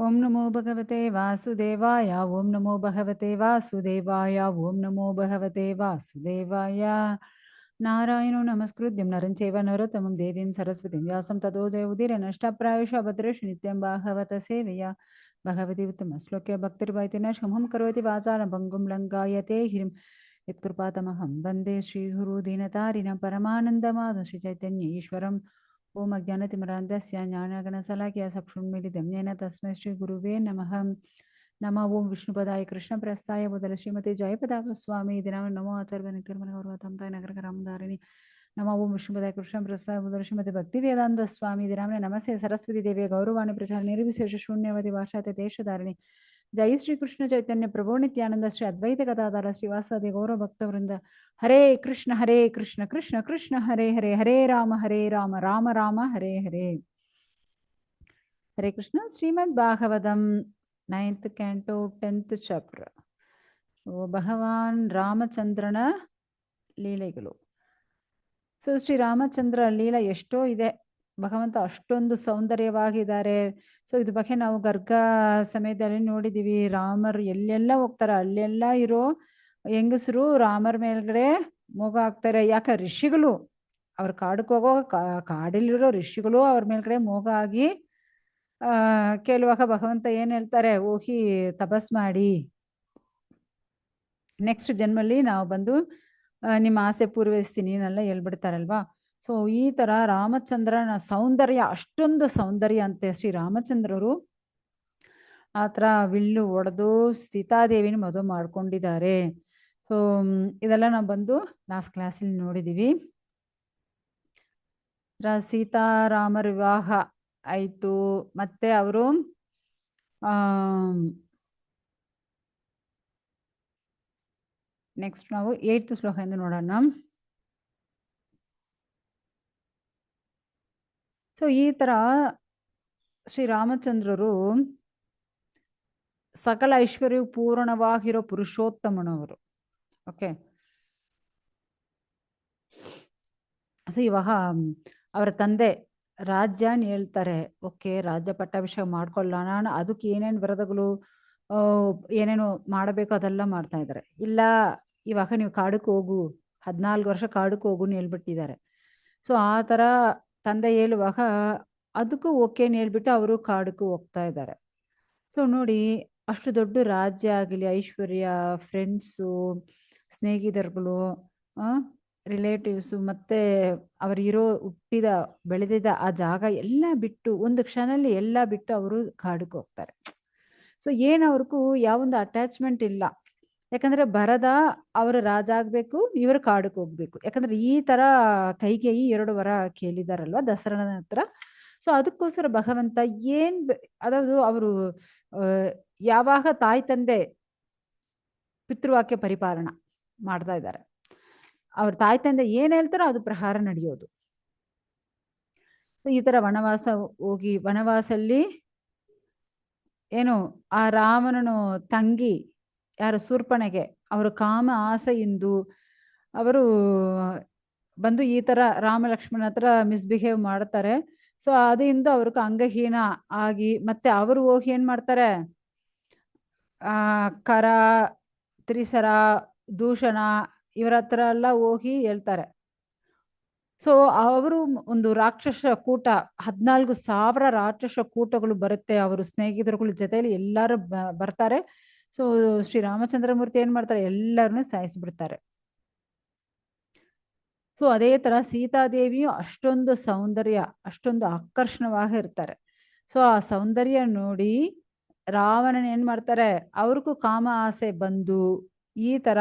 ಓಂ ನಮೋ ಭಗವತೆ ವಾಸುದೇವಾಯ ಓಂ ನಮೋ ಭಗವತೆ ವಾಸುದೇವಾಯ ಓಂ ನಮೋ ಭಗವತೆ ವಾಸುದೇವಾಯ ನಾರಾಯಣೋ ನಮಸ್ಕೃತ್ಯಂ ನರಂ ಚೈವ ನರೋತ್ತಮಂ ದೇವೀಂ ಸರಸ್ವತಿಂ ವ್ಯಾಸಂ ತತೋ ಜಯವುದಿರ ನಷ್ಟಪ್ರಾಯುಷ ಭದ್ರೇಷು ನಿತ್ಯಂ ಭಾಗವತ ಸೇವೆಯ ಭಗವತಿ ಉತ್ತಮ ಶ್ಲೋಕ್ಯ ಭಕ್ತಿರ್ವೈತಿನ ಶಮಂ ಕರೋತಿ ವಾಚಾಲ ಭಂಗುಂ ಲಂಕಾಯತೆ ಹಿರಿಂ ಯತ್ಕೃಪಾತಮಹಂ ವಂದೇ ಶ್ರೀಗುರು ದೀನತಾರಿಣಂ ಪರಮಾನಂದಮಾಧುಷಿ ಚೈತನ್ಯ ಈಶ್ವರಂ ಓಂ ಅಜ್ಞಾನತಿಮಿರಾಂಧಸ್ಯ ಜ್ಞಾನಗಣಸಲಾಖ್ಯ ಚಕ್ಷುರ್ಮಿಲಿತಂ ಯೇನ ತಸ್ಮೈ ಶ್ರೀ ಗುರುವೇ ನಮಃ ನಮೋ ಓಂ ವಿಷ್ಣುಪದಾಯ ಕೃಷ್ಣಪ್ರಸ್ಥಾಯ ಬದಲ ಶ್ರೀಮತಿ ಜಯಪದಾಯ ಸ್ವಾಮಿ ಇತಿ ನಾಮ ನಮೋ ಆಚಾರ್ಯನಿರ್ಮಲಗೌರವತಾಯ ನಗರಕರಾಮಧಾರಿಣಿ ನಮೋ ಓಂ ವಿಷ್ಣುಪದಾಯ ಕೃಷ್ಣಪ್ರಸ್ಥಾಯ ಬದಲ ಶ್ರೀಮತಿ ಭಕ್ತಿವೇದಾಂತ ಸ್ವಾಮಿ ಇತಿ ನಾಮ ನಮಸ್ತೆ ಸರಸ್ವತಿ ದೇವಿಯ ಗೌರವಾಣಿ ಪ್ರಚಾರ ನಿರ್ವಿಶೇಷ ಶೂನ್ಯವತಿ ಭಾಷಾತೆ ದೇಶಧಾರಿಣಿ ಜೈ ಶ್ರೀ ಕೃಷ್ಣ ಚೈತನ್ಯ ಪ್ರಭು ನಿತ್ಯಾನಂದ ಶ್ರೀ ಅದ್ವೈತ ಗದಾಧಾರ ಶ್ರೀವಾಸಾದಿ ಗೌರವ ಭಕ್ತವೃಂದ ಹರೇ ಕೃಷ್ಣ ಕೃಷ್ಣ ಕೃಷ್ಣ ಹರೇ ಹರೇ ಹರೇ ರಾಮ ರಾಮ ರಾಮ ಹರೇ ಹರೇ ಹರೇ ಕೃಷ್ಣ ಶ್ರೀಮದ್ Bhagavatam 9th canto 10th chapter ಭಗವಾನ್ ರಾಮಚಂದ್ರನ ಲೀಲೆಗಳು. ಸೊ ಶ್ರೀ ರಾಮಚಂದ್ರ ಲೀಲ ಎಷ್ಟೋ ಇದೆ, ಭಗವಂತ ಅಷ್ಟೊಂದು ಸೌಂದರ್ಯವಾಗಿದ್ದಾರೆ. ಸೊ ಇದ್ರ ಬಗ್ಗೆ ನಾವು ಗರ್ಗ ಸಮಯದಲ್ಲಿ ನೋಡಿದೀವಿ. ರಾಮರು ಎಲ್ಲೆಲ್ಲ ಹೋಗ್ತಾರೆ ಅಲ್ಲೆಲ್ಲ ಇರೋ ಹೆಂಗಸರು ರಾಮರ ಮೇಲ್ಗಡೆ ಮೋಗ ಆಗ್ತಾರೆ. ಯಾಕೆ ಋಷಿಗಳು ಅವ್ರ ಕಾಡಕ್ಕೆ ಹೋಗೋ ಕಾಡಲ್ಲಿರೋ ಋಷಿಗಳು ಅವ್ರ ಮೇಲ್ಗಡೆ ಮೋಗ ಆಗಿ ಕೇಳುವಾಗ ಭಗವಂತ ಏನ್ ಹೇಳ್ತಾರೆ, ಹೋಗಿ ತಪಸ್ ಮಾಡಿ ನೆಕ್ಸ್ಟ್ ಜನ್ಮಲ್ಲಿ ನಾವು ಬಂದು ನಿಮ್ಮ ಆಸೆ ಪೂರೈಸ್ತೀನಿ ಅನ್ನೆಲ್ಲ ಹೇಳ್ಬಿಡ್ತಾರಲ್ವಾ. ಸೊ ಈ ತರ ರಾಮಚಂದ್ರನ ಸೌಂದರ್ಯ ಅಷ್ಟೊಂದು ಸೌಂದರ್ಯ ಅಂತೆ. ಶ್ರೀ ರಾಮಚಂದ್ರರು ಆತರ ವಿಲ್ಲು ಹೊಡೆದು ಸೀತಾದೇವಿನ ಮದುವೆ ಮಾಡ್ಕೊಂಡಿದ್ದಾರೆ. ಸೊ ಇದೆಲ್ಲ ನಾವು ಬಂದು ಲಾಸ್ಟ್ ಕ್ಲಾಸಲ್ಲಿ ನೋಡಿದೀವಿ. ಸೀತಾರಾಮರ ವಿವಾಹ ಆಯ್ತು. ಮತ್ತೆ ಅವರು ನೆಕ್ಸ್ಟ್ ನಾವು 8th ಶ್ಲೋಕದಿಂದ ನೋಡೋಣ. ಸೊ ಈ ತರ ಶ್ರೀರಾಮಚಂದ್ರರು ಸಕಲ ಐಶ್ವರ್ಯವು ಪೂರ್ಣವಾಗಿರೋ ಪುರುಷೋತ್ತಮನವರು. ಓಕೆ, ಸೊ ಇವಾಗ ಅವರ ತಂದೆ ರಾಜ್ಯನ್ ಹೇಳ್ತಾರೆ, ಓಕೆ ರಾಜ್ಯ ಪಟ್ಟಾಭಿಷೇಕ ಮಾಡ್ಕೊಳ್ಳೋಣ, ಅದಕ್ಕೆ ಏನೇನು ವ್ರತಗಳು ಏನೇನು ಮಾಡಬೇಕು ಅದೆಲ್ಲ ಮಾಡ್ತಾ ಇದ್ದಾರೆ. ಇಲ್ಲ ಇವಾಗ ನೀವು ಕಾಡಕ್ಕೆ ಹೋಗು, 14 ವರ್ಷ ಕಾಡಕ್ಕೆ ಹೋಗು ಹೇಳ್ಬಿಟ್ಟಿದ್ದಾರೆ. ಸೊ ಆ ತರ ತಂದೆ ಹೇಳುವಾಗ ಅದಕ್ಕೂ ಓಕೆನ್ ಹೇಳ್ಬಿಟ್ಟು ಅವರು ಕಾಡಕ್ಕೂ ಹೋಗ್ತಾ ಇದ್ದಾರೆ. ಸೊ ನೋಡಿ, ಅಷ್ಟು ದೊಡ್ಡ ರಾಜ್ಯ ಆಗಲಿ, ಐಶ್ವರ್ಯ, ಫ್ರೆಂಡ್ಸು, ಸ್ನೇಹಿತರುಗಳು, ರಿಲೇಟಿವ್ಸು, ಮತ್ತೆ ಅವರಿರೋ ಹುಟ್ಟಿದ ಬೆಳೆದಿದ್ದ ಆ ಜಾಗ ಎಲ್ಲ ಬಿಟ್ಟು ಒಂದು ಕ್ಷಣದಲ್ಲಿ ಎಲ್ಲ ಬಿಟ್ಟು ಅವರು ಕಾಡಕ್ಕೆ ಹೋಗ್ತಾರೆ. ಸೊ ಏನು ಅವ್ರಿಗೂ ಯಾವೊಂದು ಅಟ್ಯಾಚ್ಮೆಂಟ್ ಇಲ್ಲ. ಯಾಕಂದ್ರೆ ಬರದ ಅವರು ರಾಜ ಆಗ್ಬೇಕು, ಇವರು ಕಾಡಕ್ಕೆ ಹೋಗ್ಬೇಕು. ಯಾಕಂದ್ರೆ ಈ ತರ ಕೈಕೇಯಿ 2 ವರ ಕೇಳಿದಾರಲ್ವಾ ದಸರನ ಹತ್ರ. ಸೊ ಅದಕ್ಕೋಸ್ಕರ ಭಗವಂತ ಅதாவது ಅವರು ಯಾವಾಗ ತಾಯಿ ತಂದೆ ಪಿತೃವಾಕ್ಯ ಪರಿಪಾಲನ ಮಾಡ್ತಾ ಇದ್ದಾರೆ, ಅವ್ರ ತಾಯಿ ತಂದೆ ಏನ್ ಹೇಳ್ತಾರೋ ಅದು ಪ್ರಹಾರ ನಡೆಯೋದು. ಈ ತರ ವನವಾಸ ಹೋಗಿ ವನವಾಸಲ್ಲಿ ಏನು ಆ ರಾಮನನು ತಂಗಿ ಯಾರು ಶೂರ್ಪಣೆಗೆ ಅವರು ಕಾಮ ಆಸೆಯಿಂದ ಅವರು ಬಂದು ಈ ತರ ರಾಮ ಲಕ್ಷ್ಮಣ ಹತ್ರ ಮಿಸ್ಬಿಹೇವ್ ಮಾಡ್ತಾರೆ. ಸೊ ಅದರಿಂದ ಅವ್ರಿಗೆ ಅಂಗಹೀನ ಆಗಿ ಮತ್ತೆ ಅವರು ಹೋಗಿ ಏನ್ ಮಾಡ್ತಾರೆ, ಕರ, ತ್ರಿಸರ, ದೂಷಣ ಇವರ ಹತ್ರ ಎಲ್ಲ ಹೋಗಿ ಹೇಳ್ತಾರೆ. ಸೊ ಅವರು ಒಂದು ರಾಕ್ಷಸ ಕೂಟ 14,000 ರಾಕ್ಷಸ ಕೂಟಗಳು ಬರುತ್ತೆ. ಅವರು ಸ್ನೇಹಿತರುಗಳ ಜೊತೆಯಲ್ಲಿ ಎಲ್ಲರೂ ಬರ್ತಾರೆ. ಸೊ ಶ್ರೀರಾಮಚಂದ್ರಮೂರ್ತಿ ಏನ್ ಮಾಡ್ತಾರೆ, ಎಲ್ಲರನ್ನೂ ಸಾಯಿಸ್ಬಿಡ್ತಾರೆ. ಸೊ ಅದೇ ತರ ಸೀತಾದೇವಿಯು ಅಷ್ಟೊಂದು ಸೌಂದರ್ಯ, ಅಷ್ಟೊಂದು ಆಕರ್ಷಣವಾಗಿ ಇರ್ತಾರೆ. ಸೊ ಆ ಸೌಂದರ್ಯ ನೋಡಿ ರಾವಣನ್ ಏನ್ ಮಾಡ್ತಾರೆ, ಅವ್ರಿಗೂ ಕಾಮ ಆಸೆ ಬಂದು ಈ ತರ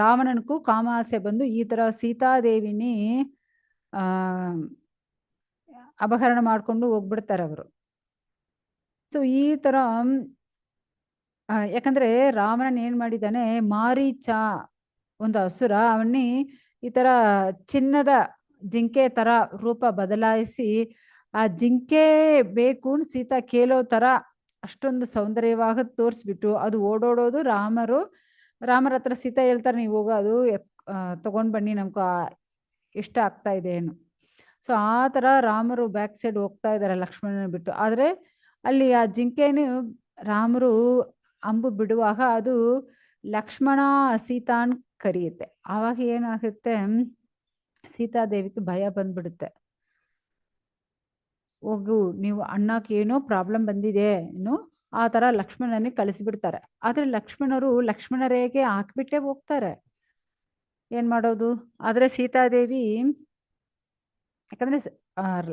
ರಾವಣನ್ಗೂ ಕಾಮ ಆಸೆ ಬಂದು ಈ ತರ ಸೀತಾದೇವಿನಿ ಅಪಹರಣ ಮಾಡ್ಕೊಂಡು ಹೋಗ್ಬಿಡ್ತಾರೆ ಅವರು. ಸೊ ಈ ತರ ಯಾಕಂದ್ರೆ ರಾವಣನ್ ಏನ್ ಮಾಡಿದ್ದಾನೆ, ಮಾರೀಚ ಒಂದು ಅಸುರ, ಅವನ್ನಿ ಈ ತರ ಚಿನ್ನದ ಜಿಂಕೆ ತರ ರೂಪ ಬದಲಾಯಿಸಿ ಆ ಜಿಂಕೆ ಬೇಕು ಸೀತಾ ಕೇಳೋ ತರ ಅಷ್ಟೊಂದು ಸೌಂದರ್ಯವಾಗಿ ತೋರಿಸ್ಬಿಟ್ಟು ಅದು ಓಡೋಡೋದು. ರಾಮರ ಹತ್ರ ಸೀತಾ ಹೇಳ್ತಾರೆ, ನೀವು ಹೋಗೋ ಅದು ತಗೊಂಡ್ ಬನ್ನಿ, ನಮ್ಗೆ ಇಷ್ಟ ಆಗ್ತಾ ಇದೆ ಏನು. ಸೊ ಆ ತರ ರಾಮರು ಬ್ಯಾಕ್ ಸೈಡ್ ಹೋಗ್ತಾ ಇದ್ದಾರೆ ಲಕ್ಷ್ಮಣನ ಬಿಟ್ಟು. ಆದ್ರೆ ಅಲ್ಲಿ ಆ ಜಿಂಕೆನು ರಾಮರು ಅಂಬು ಬಿಡುವಾಗ ಅದು ಲಕ್ಷ್ಮಣ ಸೀತಾನ್ ಕರೆಯುತ್ತೆ. ಆವಾಗ ಏನಾಗುತ್ತೆ, ಸೀತಾದೇವಿಗೆ ಭಯ ಬಂದ್ಬಿಡುತ್ತೆ. ಹೋಗು, ನೀವು ಅಣ್ಣಕ್ಕೆ ಏನೋ ಪ್ರಾಬ್ಲಮ್ ಬಂದಿದೆ ಏನು, ಆ ತರ ಲಕ್ಷ್ಮಣನಿಗೆ ಕಳಿಸ್ಬಿಡ್ತಾರೆ. ಆದ್ರೆ ಲಕ್ಷ್ಮಣ ರೇಖೆ ಹಾಕ್ಬಿಟ್ಟೆ ಹೋಗ್ತಾರೆ. ಏನ್ ಮಾಡೋದು? ಆದ್ರೆ ಸೀತಾದೇವಿ, ಯಾಕಂದ್ರೆ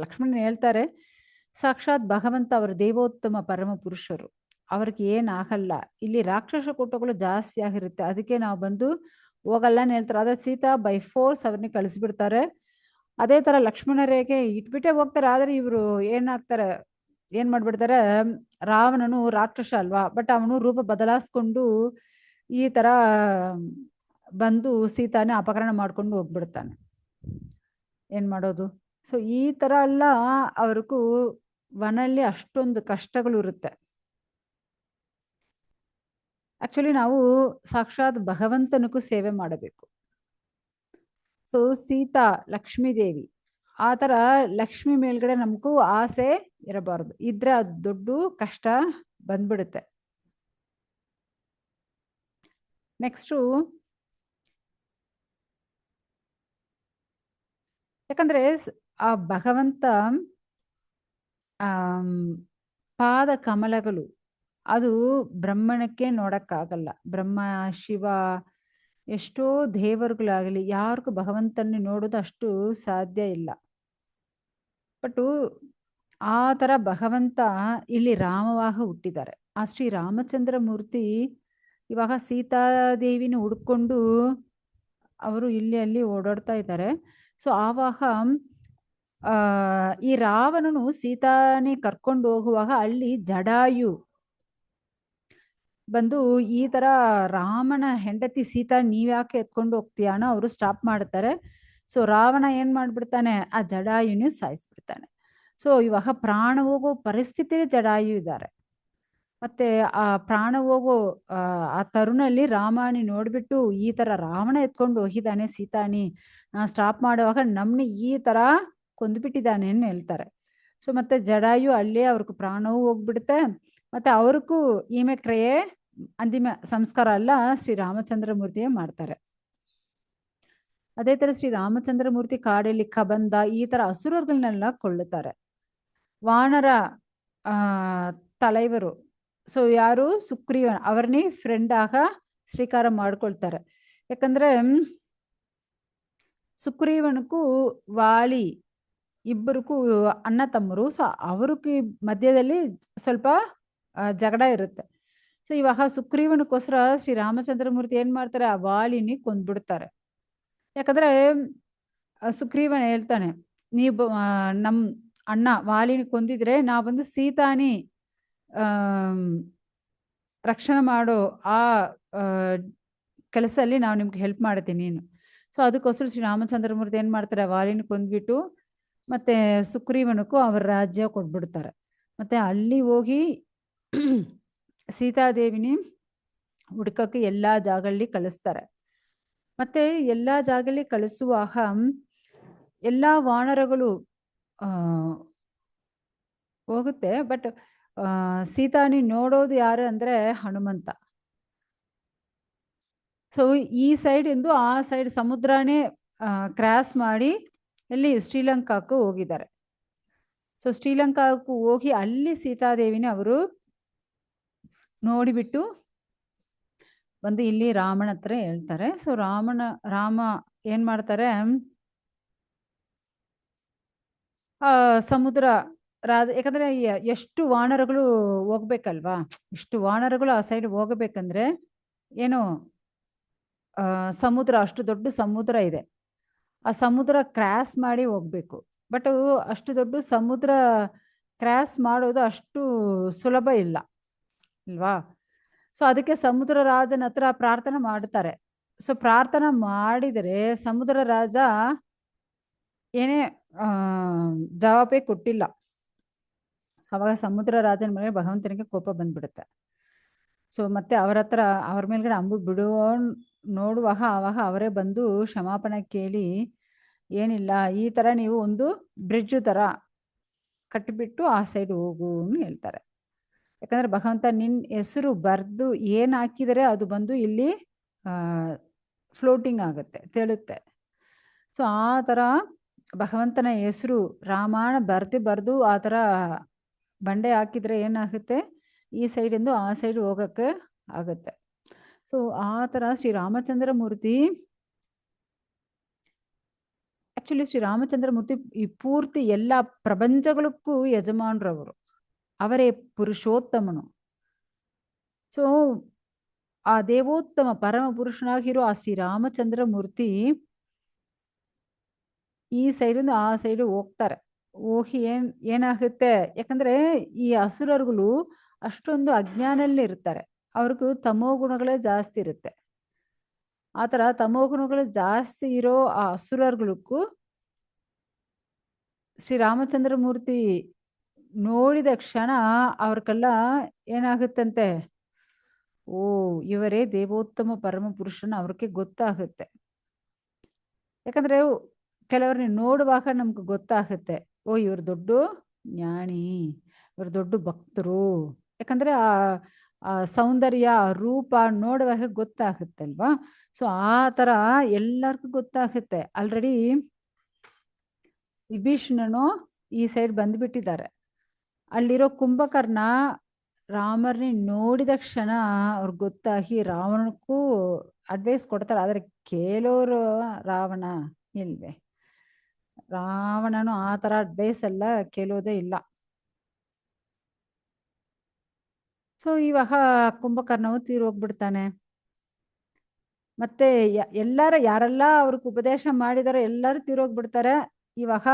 ಲಕ್ಷ್ಮಣನ್ ಹೇಳ್ತಾರೆ, ಸಾಕ್ಷಾತ್ ಭಗವಂತ ಅವರು ದೇವೋತ್ತಮ ಪರಮ ಪುರುಷರು, ಅವ್ರಿಗೆ ಏನಾಗಲ್ಲ. ಇಲ್ಲಿ ರಾಕ್ಷಸ ಕೂಟಗಳು ಜಾಸ್ತಿ ಆಗಿರುತ್ತೆ, ಅದಕ್ಕೆ ನಾವು ಬಂದು ಹೋಗಲ್ಲ ಅಂತ ಹೇಳ್ತಾರೆ. ಆದ್ರೆ ಸೀತಾ ಬೈ ಫೋರ್ಸ್ ಅವ್ರನ್ನ ಕಳಿಸ್ಬಿಡ್ತಾರೆ. ಅದೇ ತರ ಲಕ್ಷ್ಮಣ ರೇಖೆ ಇಟ್ಬಿಟ್ಟೆ ಹೋಗ್ತಾರೆ. ಆದ್ರೆ ಇವರು ಏನ್ ಮಾಡ್ಬಿಡ್ತಾರೆ, ರಾವಣನು ರಾಕ್ಷಸ ಅಲ್ವಾ, ಬಟ್ ಅವನು ರೂಪ ಬದಲಾಯಿಸ್ಕೊಂಡು ಈ ತರ ಬಂದು ಸೀತಾನೇ ಅಪಹರಣ ಮಾಡ್ಕೊಂಡು ಹೋಗ್ಬಿಡ್ತಾನೆ. ಏನ್ ಮಾಡೋದು? ಸೊ ಈ ತರ ಎಲ್ಲ ಅವ್ರಿಗೂ ವನಲ್ಲಿ ಅಷ್ಟೊಂದು ಕಷ್ಟಗಳು ಇರುತ್ತೆ. ಆಕ್ಚುಲಿ ನಾವು ಸಾಕ್ಷಾತ್ ಭಗವಂತನಿಗೂ ಸೇವೆ ಮಾಡಬೇಕು. ಸೊ ಸೀತಾ ಲಕ್ಷ್ಮೀದೇವಿ, ಆ ತರ ಲಕ್ಷ್ಮಿ ಮೇಲ್ಗಡೆ ನಮಗೂ ಆಸೆ ಇರಬಾರ್ದು. ಇದ್ರೆ ಅದು ದೊಡ್ಡ ಕಷ್ಟ ಬಂದ್ಬಿಡುತ್ತೆ. ನೆಕ್ಸ್ಟು, ಯಾಕಂದ್ರೆ ಆ ಭಗವಂತ ಪಾದ ಕಮಲಗಳು ಅದು ಬ್ರಹ್ಮಣಕ್ಕೆ ನೋಡಕ್ಕಾಗಲ್ಲ. ಬ್ರಹ್ಮ, ಶಿವ, ಎಷ್ಟೋ ದೇವರುಗಳಾಗಲಿ ಯಾರಿಗೂ ಭಗವಂತನ ನೋಡೋದು ಅಷ್ಟು ಸಾಧ್ಯ ಇಲ್ಲ. ಬಟ್ ಆ ತರ ಭಗವಂತ ಇಲ್ಲಿ ರಾಮವಾಗ ಹುಟ್ಟಿದ್ದಾರೆ. ಆ ಶ್ರೀ ರಾಮಚಂದ್ರ ಮೂರ್ತಿ ಇವಾಗ ಸೀತಾದೇವಿನ ಹುಡ್ಕೊಂಡು ಅವರು ಇಲ್ಲಿ ಅಲ್ಲಿ ಓಡಾಡ್ತಾ ಇದ್ದಾರೆ. ಸೊ ಆವಾಗ ಈ ರಾವಣನು ಸೀತಾನೇ ಕರ್ಕೊಂಡು ಹೋಗುವಾಗ ಅಲ್ಲಿ ಜಡಾಯು ಬಂದು ಈ ತರ ರಾಮನ ಹೆಂಡತಿ ಸೀತಾ ನೀವ್ಯಾಕೆ ಎತ್ಕೊಂಡು ಹೋಗ್ತೀಯಾನೋ ಅವರು ಸ್ಟಾಪ್ ಮಾಡ್ತಾರೆ. ಸೊ ರಾವಣ ಏನ್ ಮಾಡ್ಬಿಡ್ತಾನೆ, ಆ ಜಡಾಯುನ ಸಾಯಿಸ್ಬಿಡ್ತಾನೆ. ಸೊ ಇವಾಗ ಪ್ರಾಣ ಹೋಗೋ ಪರಿಸ್ಥಿತಿ ಜಡಾಯು ಇದ್ದಾರೆ. ಮತ್ತೆ ಆ ಪ್ರಾಣ ಹೋಗೋ ಆ ತರುಣಲ್ಲಿ ರಾಮನಿ ನೋಡ್ಬಿಟ್ಟು ಈ ತರ ರಾವಣ ಎತ್ಕೊಂಡು ಹೋಗಿದ್ದಾನೆ ಸೀತಾನಿ, ಸ್ಟಾಪ್ ಮಾಡುವಾಗ ನಮ್ನ ಈ ತರ ಕೊಂದ್ಬಿಟ್ಟಿದ್ದಾನೆ ಅಂತ ಹೇಳ್ತಾರೆ. ಸೊ ಮತ್ತೆ ಜಡಾಯು ಅಲ್ಲೇ ಅವ್ರಿಗೆ ಪ್ರಾಣವೂ ಹೋಗ್ಬಿಡುತ್ತೆ. ಮತ್ತೆ ಅವ್ರಿಗೂ ಈಮೆ ಕ್ರಿಯೆ ಅಂತಿಮ ಸಂಸ್ಕಾರ ಎಲ್ಲ ಶ್ರೀ ರಾಮಚಂದ್ರ ಮೂರ್ತಿಯೇ ಮಾಡ್ತಾರೆ. ಅದೇ ತರ ಶ್ರೀ ರಾಮಚಂದ್ರ ಮೂರ್ತಿ ಕಾಡಲ್ಲಿ ಕಬಂದ ಈ ತರ ಅಸುರಗಳನ್ನೆಲ್ಲ ಕೊಳ್ಳುತ್ತಾರೆ. ವಾನರ ತಲೈವರು, ಸೊ ಯಾರು ಸುಗ್ರೀವ, ಅವ್ರನ್ನೇ ಫ್ರೆಂಡ್ ಆಗ ಸ್ವೀಕಾರ ಮಾಡ್ಕೊಳ್ತಾರೆ. ಯಾಕಂದ್ರೆ ಸುಗ್ರೀವನಿಗೂ ವಾಲಿ ಇಬ್ಬರಿಗೂ ಅಣ್ಣ ತಮ್ಮರು. ಸೊ ಅವ್ರಿಗೆ ಮಧ್ಯದಲ್ಲಿ ಸ್ವಲ್ಪ ಜಗಳ ಇರುತ್ತೆ. ಸೊ ಇವಾಗ ಸುಗ್ರೀವನಕ್ಕೋಸ್ಕರ ಶ್ರೀ ರಾಮಚಂದ್ರ ಮೂರ್ತಿ ಏನ್ ಮಾಡ್ತಾರೆ, ಆ ವಾಲಿನಿ ಕೊಂದ್ಬಿಡ್ತಾರೆ. ಯಾಕಂದ್ರೆ ಸುಗ್ರೀವನ ಹೇಳ್ತಾನೆ, ನೀವು ನಮ್ ಅಣ್ಣ ವಾಲಿನಿ ಕೊಂದಿದ್ರೆ ನಾ ಬಂದು ಸೀತಾನಿ ರಕ್ಷಣೆ ಮಾಡೋ ಆ ಕೆಲಸದಲ್ಲಿ ನಾವು ನಿಮ್ಗೆ ಹೆಲ್ಪ್ ಮಾಡ್ತೀನಿ ನೀನು. ಸೊ ಅದಕ್ಕೋಸ್ಕರ ಶ್ರೀ ರಾಮಚಂದ್ರ ಮೂರ್ತಿ ಏನ್ ಮಾಡ್ತಾರೆ, ವಾಲಿನ ಕೊಂದ್ಬಿಟ್ಟು ಮತ್ತೆ ಸುಗ್ರೀವನಕ್ಕೂ ಅವರ ರಾಜ್ಯ ಕೊಟ್ಬಿಡ್ತಾರೆ. ಮತ್ತೆ ಅಲ್ಲಿ ಹೋಗಿ ಸೀತಾದೇವಿನಿ ಹುಡ್ಕಕ್ಕೆ ಎಲ್ಲಾ ಜಾಗದಲ್ಲಿ ಕಳಿಸ್ತಾರೆ. ಮತ್ತೆ ಎಲ್ಲಾ ಜಾಗದಲ್ಲಿ ಕಳಿಸುವಾಗ ಎಲ್ಲಾ ವಾನರಗಳು ಹೋಗುತ್ತೆ. ಬಟ್ ಸೀತಾನಿ ನೋಡೋದು ಯಾರು ಅಂದ್ರೆ ಹನುಮಂತ. ಸೊ ಈ ಸೈಡ್ ಇಂದು ಆ ಸೈಡ್ ಸಮುದ್ರನೇ ಕ್ರಾಸ್ ಮಾಡಿ ಎಲ್ಲಿ ಶ್ರೀಲಂಕಾಕ್ಕೂ ಹೋಗಿದ್ದಾರೆ. ಸೊ ಶ್ರೀಲಂಕಾಕ್ಕೂ ಹೋಗಿ ಅಲ್ಲಿ ಸೀತಾದೇವಿನ ಅವರು ನೋಡಿಬಿಟ್ಟು ಬಂದು ಇಲ್ಲಿ ರಾಮನ ಹತ್ರ ಹೇಳ್ತಾರೆ. ಸೊ ರಾಮ ಏನ್ ಮಾಡ್ತಾರೆ, ಸಮುದ್ರ ರಾಜ, ಯಾಕಂದ್ರೆ ಎಷ್ಟು ವಾನರಗಳು ಹೋಗ್ಬೇಕಲ್ವಾ, ಇಷ್ಟು ವಾನರಗಳು ಆ ಸೈಡ್ ಹೋಗಬೇಕಂದ್ರೆ ಏನು ಸಮುದ್ರ, ಅಷ್ಟು ದೊಡ್ಡ ಸಮುದ್ರ ಇದೆ, ಆ ಸಮುದ್ರ ಕ್ರಾಸ್ ಮಾಡಿ ಹೋಗ್ಬೇಕು. ಬಟ್ ಅಷ್ಟು ದೊಡ್ಡ ಸಮುದ್ರ ಕ್ರಾಸ್ ಮಾಡೋದು ಅಷ್ಟು ಸುಲಭ ಇಲ್ಲ ಅಲ್ವಾ. ಸೊ ಅದಕ್ಕೆ ಸಮುದ್ರ ರಾಜನ ಹತ್ರ ಪ್ರಾರ್ಥನೆ ಮಾಡ್ತಾರೆ. ಸೊ ಪ್ರಾರ್ಥನೆ ಮಾಡಿದರೆ ಸಮುದ್ರ ರಾಜ ಏನೇ ಜವಾಬೇ ಕೊಟ್ಟಿಲ್ಲ. ಸೊ ಅವಾಗ ಸಮುದ್ರ ರಾಜನ ಮೇಲೆ ಭಗವಂತನಿಗೆ ಕೋಪ ಬಂದ್ಬಿಡುತ್ತೆ. ಸೊ ಮತ್ತೆ ಅವ್ರ ಮೇಲ್ಗಡೆ ಅಂಬು ಬಿಡುವ ನೋಡುವಾಗ ಆವಾಗ ಅವರೇ ಬಂದು ಕ್ಷಮಾಪಣೆ ಕೇಳಿ, ಏನಿಲ್ಲ ಈ ತರ ನೀವು ಒಂದು ಬ್ರಿಡ್ಜ್ ತರ ಕಟ್ಟಿಬಿಟ್ಟು ಆ ಸೈಡ್ ಹೋಗು ಅಂತ ಹೇಳ್ತಾರೆ. ಯಾಕಂದ್ರೆ ಭಗವಂತ ನಿನ್ನ ಹೆಸರು ಬರೆದು ಏನು ಹಾಕಿದರೆ ಅದು ಬಂದು ಇಲ್ಲಿ ಫ್ಲೋಟಿಂಗ್ ಆಗುತ್ತೆ, ತೇಳುತ್ತೆ. ಸೊ ಆ ಥರ ಭಗವಂತನ ಹೆಸರು ರಾಮಾಯಣ ಬರೆದು ಆ ಥರ ಬಂಡೆ ಹಾಕಿದರೆ ಏನಾಗುತ್ತೆ, ಈ ಸೈಡಿಂದ ಆ ಸೈಡ್ ಹೋಗೋಕ್ಕೆ ಆಗುತ್ತೆ. ಸೊ ಆ ಥರ ಶ್ರೀರಾಮಚಂದ್ರ ಮೂರ್ತಿ, ಆ್ಯಕ್ಚುಲಿ ಶ್ರೀರಾಮಚಂದ್ರ ಮೂರ್ತಿ ಈ ಪೂರ್ತಿ ಎಲ್ಲ ಪ್ರಪಂಚಗಳಕ್ಕೂ ಯಜಮಾನರವರು, ಅವರೇ ಪುರುಷೋತ್ತಮನು. ಸೊ ಆ ದೇವೋತ್ತಮ ಪರಮ ಪುರುಷನಾಗಿರೋ ಆ ಶ್ರೀರಾಮಚಂದ್ರ ಮೂರ್ತಿ ಈ ಸೈಡಿಂದ ಆ ಸೈಡು ಹೋಗ್ತಾರೆ. ಹೋಗಿ ಏನಾಗುತ್ತೆ, ಯಾಕಂದ್ರೆ ಈ ಅಸುರರುಗಳು ಅಷ್ಟೊಂದು ಅಜ್ಞಾನಲ್ಲೇ ಇರ್ತಾರೆ, ಅವ್ರಿಗೂ ತಮೋ ಗುಣಗಳೇ ಜಾಸ್ತಿ ಇರುತ್ತೆ. ಆ ಥರ ತಮೋ ಗುಣಗಳು ಜಾಸ್ತಿ ಇರೋ ಆ ಅಸುರರುಗಳಿಗೂ ಶ್ರೀರಾಮಚಂದ್ರ ಮೂರ್ತಿ ನೋಡಿದ ಕ್ಷಣ ಅವ್ರಿಗೆಲ್ಲ ಏನಾಗುತ್ತಂತೆ, ಓ ಇವರೇ ದೇವೋತ್ತಮ ಪರಮ ಪುರುಷನ ಅವ್ರಿಗೆ ಗೊತ್ತಾಗುತ್ತೆ. ಯಾಕಂದ್ರೆ ಕೆಲವ್ರನ್ನ ನೋಡುವಾಗ ನಮ್ಗೆ ಗೊತ್ತಾಗುತ್ತೆ, ಓ ಇವ್ರು ದೊಡ್ಡ ಜ್ಞಾನಿ, ಇವ್ರು ದೊಡ್ಡ ಭಕ್ತರು. ಯಾಕಂದ್ರೆ ಆ ಸೌಂದರ್ಯ ರೂಪ ನೋಡುವಾಗ ಗೊತ್ತಾಗುತ್ತಲ್ವಾ. ಸೊ ಆ ಥರ ಎಲ್ಲರಿಗೂ ಗೊತ್ತಾಗುತ್ತೆ. ಆಲ್ರೆಡಿ ವಿಭೀಷಣನು ಈ ಸೈಡ್ ಬಂದ್ಬಿಟ್ಟಿದ್ದಾರೆ. ಅಲ್ಲಿರೋ ಕುಂಭಕರ್ಣ ರಾಮರ್ನಿ ನೋಡಿದ ಕ್ಷಣ ಅವ್ರಿಗೆ ಗೊತ್ತಾಗಿ ರಾವಣಕ್ಕೂ ಅಡ್ವೈಸ್ ಕೊಡ್ತಾರೆ. ಆದರೆ ಕೇಳೋರು ರಾವಣ ಇಲ್ವೇ, ರಾವಣನು ಆ ಥರ ಅಡ್ವೈಸ್ ಎಲ್ಲ ಕೇಳೋದೇ ಇಲ್ಲ. ಸೊ ಇವಾಗ ಕುಂಭಕರ್ಣವು ತೀರೋಗ್ಬಿಡ್ತಾನೆ. ಮತ್ತೆ ಯಾರೆಲ್ಲ ಅವ್ರಿಗೆ ಉಪದೇಶ ಮಾಡಿದಾರೋ ಎಲ್ಲರೂ ತೀರೋಗ್ಬಿಡ್ತಾರೆ. ಇವಾಗ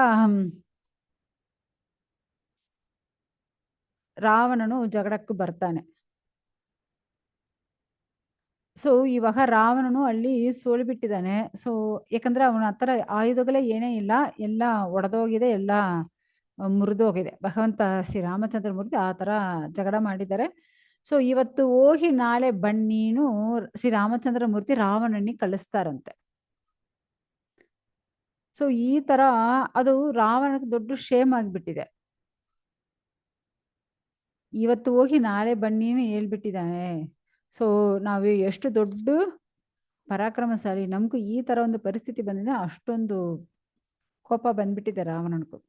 ರಾವಣನು ಜಗಳಕ್ಕೂ ಬರ್ತಾನೆ. ಸೊ ಇವಾಗ ರಾವಣನು ಅಲ್ಲಿ ಸೋಲ್ಬಿಟ್ಟಿದ್ದಾನೆ. ಸೊ ಯಾಕಂದ್ರೆ ಅವನ ಹತ್ರ ಆಯುಧಗಳೇ ಏನೇ ಇಲ್ಲ, ಎಲ್ಲ ಒಡೆದೋಗಿದೆ, ಎಲ್ಲ ಮುರಿದೋಗಿದೆ. ಭಗವಂತ ಶ್ರೀರಾಮಚಂದ್ರ ಮೂರ್ತಿ ಆ ಥರ ಜಗಳ ಮಾಡಿದ್ದಾರೆ. ಸೊ ಇವತ್ತು ಹೋಗಿ ನಾಳೆ ಬನ್ನೀನು ಶ್ರೀರಾಮಚಂದ್ರ ಮೂರ್ತಿ ರಾವಣನಿಗೆ ಕಳಿಸ್ತಾರಂತೆ. ಸೊ ಈ ತರ ಅದು ರಾವಣಕ್ಕೆ ದೊಡ್ಡ ಶೇಮ್ ಆಗಿಬಿಟ್ಟಿದೆ. ಇವತ್ತು ಹೋಗಿ ನಾಳೆ ಬನ್ನೀನು ಹೇಳ್ಬಿಟ್ಟಿದ್ದಾನೆ. ಸೊ ನಾವು ಎಷ್ಟು ದೊಡ್ಡ ಪರಾಕ್ರಮಶಾಲಿ, ನಮಗೂ ಈ ತರ ಒಂದು ಪರಿಸ್ಥಿತಿ ಬಂದಿದೆ, ಅಷ್ಟೊಂದು ಕೋಪ ಬಂದ್ಬಿಟ್ಟಿದೆ ರಾವಣನಿಗೂ.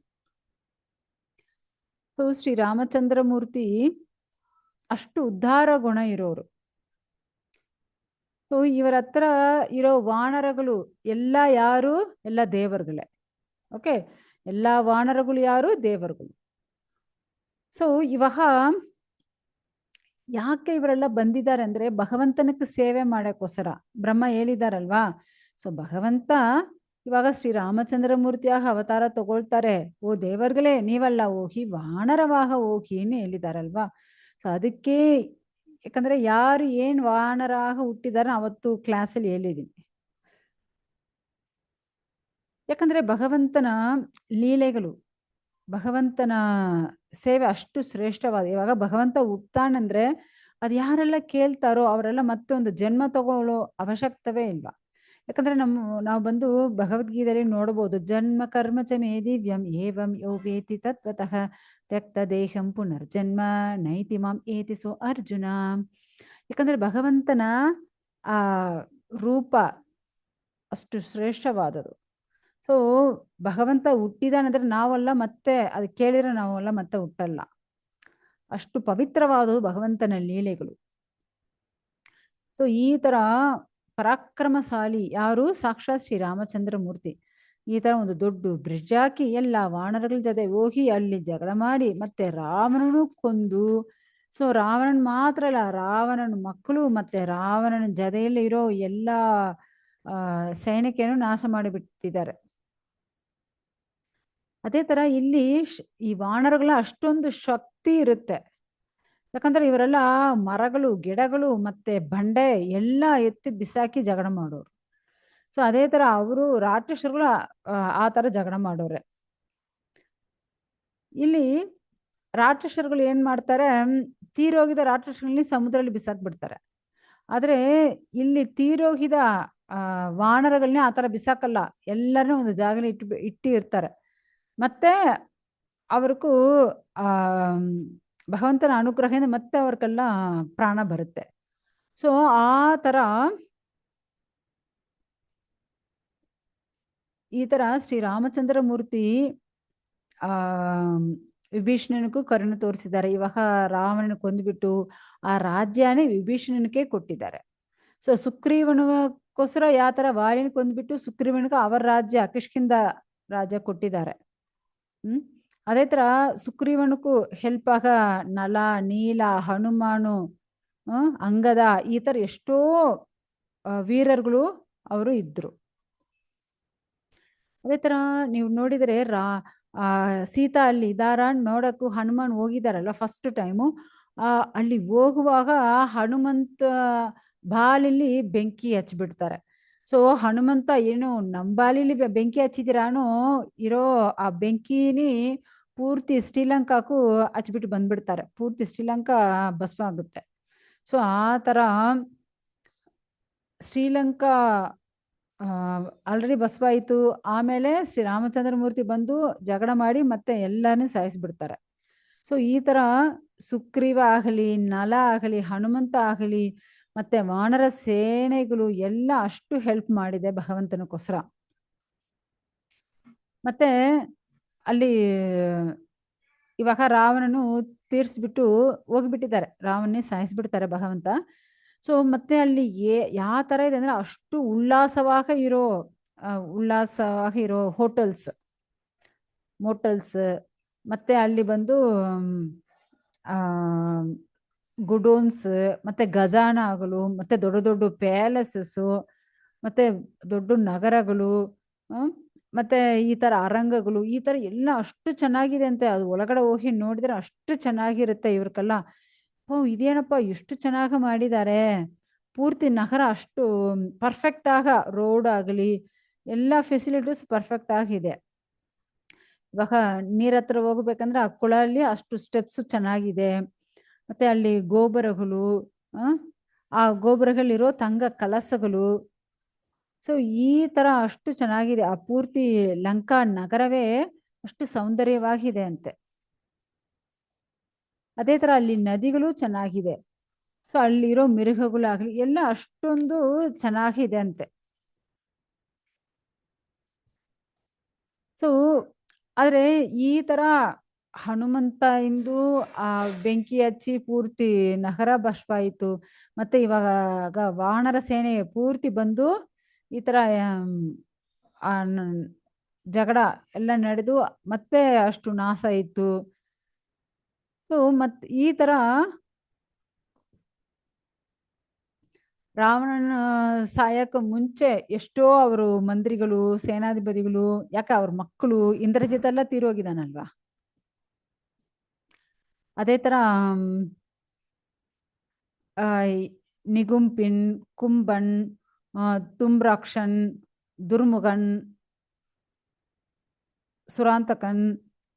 ಸೊ ಶ್ರೀರಾಮಚಂದ್ರ ಮೂರ್ತಿ ಅಷ್ಟು ಉದ್ಧಾರ ಗುಣ ಇರೋರು. ಸೊ ಇವರ ಹತ್ರ ಇರೋ ವಾನರಗಳು ಎಲ್ಲ ಯಾರು, ಎಲ್ಲ ದೇವರುಗಳೇ. ಓಕೆ, ಎಲ್ಲ ವಾನರಗಳು ಯಾರು, ದೇವರುಗಳು. ಸೊ ಇವಾಗ ಯಾಕೆ ಇವರೆಲ್ಲ ಬಂದಿದ್ದಾರೆ ಅಂದ್ರೆ ಭಗವಂತನಕ್ಕೆ ಸೇವೆ ಮಾಡಕ್ಕೋಸ್ಕರ. ಬ್ರಹ್ಮ ಹೇಳಿದಾರಲ್ವಾ. ಸೊ ಭಗವಂತ ಇವಾಗ ಶ್ರೀರಾಮಚಂದ್ರ ಮೂರ್ತಿಯಾಗ ಅವತಾರ ತಗೊಳ್ತಾರೆ. ಓ ದೇವರುಗಳೇ ನೀವಲ್ಲ ಹೋಗಿ ವಾನರವಾಹ ಹೋಗಿ ಏನು ಹೇಳಿದಾರಲ್ವಾ. ಸೊ ಅದಕ್ಕೆ, ಯಾಕಂದ್ರೆ ಯಾರು ಏನ್ ವಾನರಾಗ ಹುಟ್ಟಿದಾರ ಅವತ್ತು ಕ್ಲಾಸಲ್ಲಿ ಹೇಳಿದ್ದೀನಿ. ಯಾಕಂದ್ರೆ ಭಗವಂತನ ಲೀಲೆಗಳು, ಭಗವಂತನ ಸೇವೆ ಅಷ್ಟು ಶ್ರೇಷ್ಠವಾದ. ಇವಾಗ ಭಗವಂತ ಹುಟ್ತಾನಂದ್ರೆ ಅದು ಯಾರೆಲ್ಲ ಕೇಳ್ತಾರೋ ಅವರೆಲ್ಲ ಮತ್ತೊಂದು ಜನ್ಮ ತಗೊಳ್ಳೋ ಅವಶ್ಯಕತೆ ಇಲ್ವಾ. ಯಾಕಂದ್ರೆ ನಾವು ಬಂದು ಭಗವದ್ಗೀತೆಯಲ್ಲಿ ನೋಡ್ಬೋದು, ಜನ್ಮ ಕರ್ಮ ಚ ಮೇ ದಿವ್ಯಂ ಏವಂ ಯೋ ವೇತಿ ತತ್ವತಃ ತ್ಯಕ್ತ ದೇಹಂ ಪುನರ್ಜನ್ಮ ನೈತಿ ಮಾಂ ಏತಿ ಸೋ ಅರ್ಜುನ. ಯಾಕಂದ್ರೆ ಭಗವಂತನ ಆ ರೂಪ ಅಷ್ಟು ಶ್ರೇಷ್ಠವಾದದು. ಸೊ ಭಗವಂತ ಹುಟ್ಟಿದಾನಂದ್ರೆ ನಾವೆಲ್ಲ ಮತ್ತೆ ಅದು ಕೇಳಿದ್ರೆ ನಾವೆಲ್ಲ ಮತ್ತೆ ಹುಟ್ಟಲ್ಲ. ಅಷ್ಟು ಪವಿತ್ರವಾದವು ಭಗವಂತನ ಲೀಲೆಗಳು. ಸೊ ಈ ತರ ಪರಾಕ್ರಮಶಾಲಿ ಯಾರು, ಸಾಕ್ಷಾತ್ ಶ್ರೀರಾಮಚಂದ್ರ ಮೂರ್ತಿ. ಈ ತರ ಒಂದು ದೊಡ್ಡ ಬ್ರಿಡ್ಜ್ ಹಾಕಿ ಎಲ್ಲ ವಾನರಗಳ ಜೊತೆ ಹೋಗಿ ಅಲ್ಲಿ ಜಗಳ ಮಾಡಿ ಮತ್ತೆ ರಾವಣನು ಕೊಂದು. ಸೊ ರಾವಣನ್ ಮಾತ್ರ ಅಲ್ಲ, ರಾವಣನ ಮಕ್ಕಳು ಮತ್ತೆ ರಾವಣನ ಜೊತೆಯಲ್ಲಿ ಇರೋ ಎಲ್ಲ ಸೈನಿಕನು ನಾಶ ಮಾಡಿಬಿಟ್ಟಿದ್ದಾರೆ. ಅದೇ ತರ ಇಲ್ಲಿ ಈ ವಾನರಗಳ ಅಷ್ಟೊಂದು ಶಕ್ತಿ ಇರುತ್ತೆ. ಯಾಕಂದ್ರೆ ಇವರೆಲ್ಲ ಮರಗಳು, ಗಿಡಗಳು ಮತ್ತೆ ಬಂಡೆ ಎಲ್ಲ ಎತ್ತಿ ಬಿಸಾಕಿ ಜಗಳ ಮಾಡೋರು. ಸೊ ಅದೇ ತರ ಅವರು ರಾಕ್ಷಸರುಗಳು ಆ ತರ ಜಗಳ ಮಾಡೋರೆ. ಇಲ್ಲಿ ರಾಕ್ಷಸರುಗಳು ಏನ್ ಮಾಡ್ತಾರೆ, ತೀರೋಗಿದ ರಾಕ್ಷಸರಲ್ಲಿ ಸಮುದ್ರದಲ್ಲಿ ಬಿಸಾಕ್ ಬಿಡ್ತಾರೆ. ಆದ್ರೆ ಇಲ್ಲಿ ತೀರೋಗಿದ ವಾನರಗಳನ್ನ ಆ ತರ ಬಿಸಾಕಲ್ಲ, ಎಲ್ಲರನ್ನೂ ಒಂದು ಜಾಗದಲ್ಲಿ ಇಟ್ಟು ಇರ್ತಾರೆ. ಮತ್ತೆ ಅವ್ರಿಗೂ ಭಗವಂತನ ಅನುಗ್ರಹದಿಂದ ಮತ್ತೆ ಅವ್ರಿಗೆಲ್ಲ ಪ್ರಾಣ ಬರುತ್ತೆ. ಸೊ ಆ ಥರ ಈ ಥರ ಶ್ರೀರಾಮಚಂದ್ರ ಮೂರ್ತಿ ಆ ವಿಭೀಷಣನಿಗೂ ಕರುಣೆ ತೋರಿಸಿದ್ದಾರೆ. ಇವಾಗ ರಾವಣನ ಕೊಂದುಬಿಟ್ಟು ಆ ರಾಜ್ಯನೇ ವಿಭೀಷಣನಿಗೆ ಕೊಟ್ಟಿದ್ದಾರೆ. ಸೊ ಸುಗ್ರೀವನಿಗೋಸ್ಕರ ಯಾವ ಥರ ವಾಲಿನ ಕೊಂದ್ಬಿಟ್ಟು ಸುಗ್ರೀವನಿಗೆ ಅವರ ರಾಜ್ಯ ಕಿಷ್ಕಿಂಧ ರಾಜ್ಯ ಕೊಟ್ಟಿದ್ದಾರೆ. ಅದೇ ಥರ ಸುಗ್ರೀವನಿಗೂ ಹೆಲ್ಪ್ ಆಗ ನಲ, ನೀಲ, ಹನುಮಾನು, ಅಂಗದ ಈ ಥರ ಎಷ್ಟೋ ವೀರರುಗಳು ಅವರು ಇದ್ರು. ಅದೇ ಥರ ನೀವು ನೋಡಿದರೆ ಸೀತಾ ಅಲ್ಲಿ ಇದಾರ ನೋಡಕ್ಕೂ ಹನುಮಾನ್ ಹೋಗಿದಾರಲ್ಲ ಫಸ್ಟ್ ಟೈಮು. ಅಲ್ಲಿ ಹೋಗುವಾಗ ಹನುಮಂತ ಬಾಲಲ್ಲಿ ಬೆಂಕಿ ಹಚ್ಬಿಡ್ತಾರೆ. ಸೊ ಹನುಮಂತ ಏನು ನಮ್ಮ ಬಾಲಿಲಿ ಬೆಂಕಿ ಹಚ್ಚಿದಿರಾನು ಇರೋ ಆ ಬೆಂಕಿನಿ ಪೂರ್ತಿ ಶ್ರೀಲಂಕಾಕ್ಕೂ ಹಚ್ಬಿಟ್ಟು ಬಂದ್ಬಿಡ್ತಾರೆ. ಪೂರ್ತಿ ಶ್ರೀಲಂಕಾ ಭಸ್ಮ ಆಗುತ್ತೆ. ಸೊ ಆ ಥರ ಶ್ರೀಲಂಕಾ ಆಲ್ರೆಡಿ ಭಸ್ಮ ಆಯಿತು. ಆಮೇಲೆ ಶ್ರೀರಾಮಚಂದ್ರ ಮೂರ್ತಿ ಬಂದು ಜಗಳ ಮಾಡಿ ಮತ್ತೆ ಎಲ್ಲರನ್ನೂ ಸಾಯಿಸ್ಬಿಡ್ತಾರೆ. ಸೊ ಈ ಥರ ಸುಗ್ರೀವ ಆಗಲಿ, ನಲ ಆಗಲಿ, ಹನುಮಂತ ಆಗಲಿ, ಮತ್ತೆ ವಾನರ ಸೇನೆಗಳು ಎಲ್ಲ ಅಷ್ಟು ಹೆಲ್ಪ್ ಮಾಡಿದೆ ಭಗವಂತನಕ್ಕೋಸ್ಕರ. ಮತ್ತೆ ಅಲ್ಲಿ ಇವಾಗ ರಾವಣನು ತೀರ್ಸ್ಬಿಟ್ಟು ಹೋಗ್ಬಿಟ್ಟಿದ್ದಾರೆ, ರಾವಣನೇ ಸಾಯಿಸ್ಬಿಡ್ತಾರೆ ಭಗವಂತ. ಸೊ ಮತ್ತೆ ಅಲ್ಲಿ ಯಾವ ಥರ ಇದೆ ಅಂದ್ರೆ ಅಷ್ಟು ಉಲ್ಲಾಸವಾಗಿ ಇರೋ ಹೋಟೆಲ್ಸ್, ಮೋಟಲ್ಸ್, ಮತ್ತೆ ಅಲ್ಲಿ ಬಂದು ಗುಡೋನ್ಸ್, ಮತ್ತೆ ಖಜಾನಗಳು, ಮತ್ತೆ ದೊಡ್ಡ ದೊಡ್ಡ ಪ್ಯಾಲೇಸಸ್ಸು, ಮತ್ತೆ ದೊಡ್ಡ ನಗರಗಳು, ಮತ್ತೆ ಈ ಥರ ಅರಂಗಗಳು, ಈ ಥರ ಎಲ್ಲ ಅಷ್ಟು ಚೆನ್ನಾಗಿದೆ ಅಂತೆ. ಅದು ಒಳಗಡೆ ಹೋಗಿ ನೋಡಿದ್ರೆ ಅಷ್ಟು ಚೆನ್ನಾಗಿರುತ್ತೆ ಇವ್ರಿಗೆಲ್ಲ. ಇದೇನಪ್ಪ ಎಷ್ಟು ಚೆನ್ನಾಗಿ ಮಾಡಿದ್ದಾರೆ. ಪೂರ್ತಿ ನಗರ ಅಷ್ಟು ಪರ್ಫೆಕ್ಟ್ ಆಗ ರೋಡ್ ಆಗಲಿ ಎಲ್ಲ ಫೆಸಿಲಿಟೀಸ್ ಪರ್ಫೆಕ್ಟ್ ಆಗಿದೆ. ಇವಾಗ ನೀರ್ ಹತ್ರ ಹೋಗ್ಬೇಕಂದ್ರೆ ಆ ಕೊಳಲ್ಲಿ ಅಷ್ಟು ಸ್ಟೆಪ್ಸ್ ಚೆನ್ನಾಗಿದೆ. ಮತ್ತೆ ಅಲ್ಲಿ ಗೋಪುರಗಳು, ಆ ಗೋಪುರಗಳಿರೋ ತಂಗ ಕಲಸಗಳು. ಸೊ ಈ ತರ ಅಷ್ಟು ಚೆನ್ನಾಗಿದೆ. ಆ ಪೂರ್ತಿ ಲಂಕಾ ನಗರವೇ ಅಷ್ಟು ಸೌಂದರ್ಯವಾಗಿದೆ ಅಂತೆ. ಅದೇ ತರ ಅಲ್ಲಿ ನದಿಗಳು ಚೆನ್ನಾಗಿದೆ. ಸೊ ಅಲ್ಲಿರೋ ಮಿರುಗಗಳಾಗ್ಲಿ ಎಲ್ಲ ಅಷ್ಟೊಂದು ಚೆನ್ನಾಗಿದೆ ಅಂತೆ. ಸೊ ಆದ್ರೆ ಈ ತರ ಹನುಮಂತ ಇಂದು ಆ ಬೆಂಕಿ ಹಚ್ಚಿ ಪೂರ್ತಿ ನಗರ ಭಸ್ಮ ಆಯಿತು. ಮತ್ತೆ ಇವಾಗ ವಾನರ ಸೇನೆ ಪೂರ್ತಿ ಬಂದು ಈ ತರ ಜಗಳ ಎಲ್ಲ ನಡೆದು ಮತ್ತೆ ಅಷ್ಟು ನಾಶ ಇತ್ತು. ಸೊ ಮತ್ ಈ ತರ ರಾವಣನ ಸಾಯಕ ಮುಂಚೆ ಎಷ್ಟೋ ಅವರು ಮಂತ್ರಿಗಳು, ಸೇನಾಧಿಪತಿಗಳು, ಯಾಕೆ ಅವ್ರ ಮಕ್ಕಳು ಇಂದ್ರಜಿತ್ ಎಲ್ಲ ತೀರೋಗಿದಾನಲ್ವಾ. ಅದೇ ತರ ನಿಗುಂಪಿನ್, ಕುಂಬನ್, ತುಂಬ್ರಾಕ್ಷನ್, ದುರ್ಮುಗನ್, ಸುರಾಂತಕನ್,